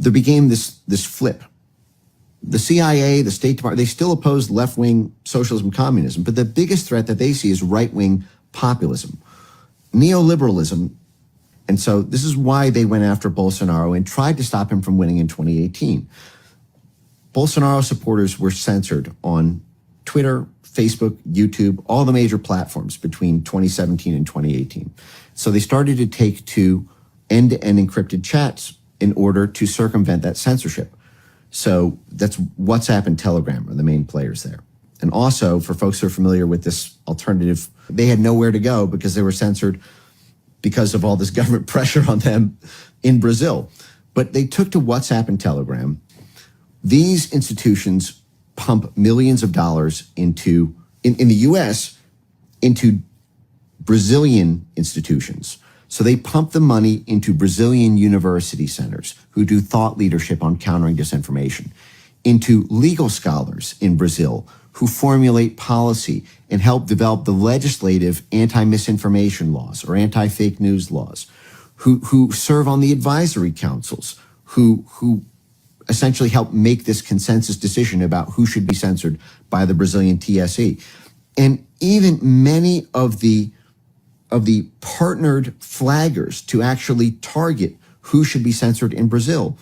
there became this flip. The CIA, the State Department, they still oppose left-wing socialism, communism, but the biggest threat that they see is right-wing populism, neoliberalism. And so this is why they went after Bolsonaro and tried to stop him from winning in 2018. Bolsonaro supporters were censored on Twitter, Facebook, YouTube, all the major platforms between 2017 and 2018. So they started to take to end-to-end encrypted chats in order to circumvent that censorship. So that's WhatsApp and Telegram are the main players there. And also, for folks who are familiar with this alternative, they had nowhere to go because they were censored because of all this government pressure on them in Brazil. But they took to WhatsApp and Telegram. These institutions pump millions of dollars into, in the US, into Brazilian institutions. So they pump the money into Brazilian university centers who do thought leadership on countering disinformation, into legal scholars in Brazil who formulate policy and help develop the legislative anti-misinformation laws or anti-fake news laws, who serve on the advisory councils, who essentially help make this consensus decision about who should be censored by the Brazilian TSE. And even many of the partnered flaggers to actually target who should be censored in Brazil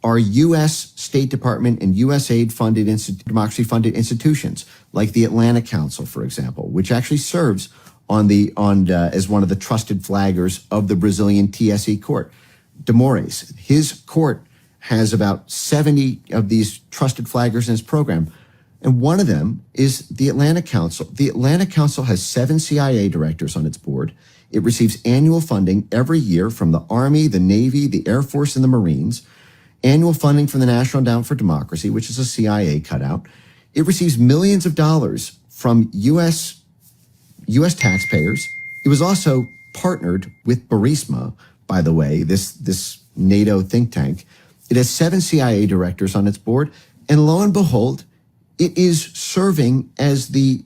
are U.S. State Department and USAID funded, democracy funded institutions like the Atlantic Council, for example, which actually serves as one of the trusted flaggers of the Brazilian TSE court. De Moraes, his court has about 70 of these trusted flaggers in his program. And one of them is the Atlantic Council. The Atlantic Council has 7 CIA directors on its board. It receives annual funding every year from the Army, the Navy, the Air Force, and the Marines. Annual funding from the National Endowment for Democracy, which is a CIA cutout. It receives millions of dollars from U.S. taxpayers. It was also partnered with Burisma, by the way, this NATO think tank. It has 7 CIA directors on its board, and lo and behold, it is serving as the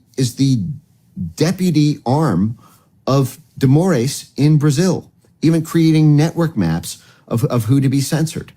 deputy arm of De Moraes in Brazil, even creating network maps of who to be censored.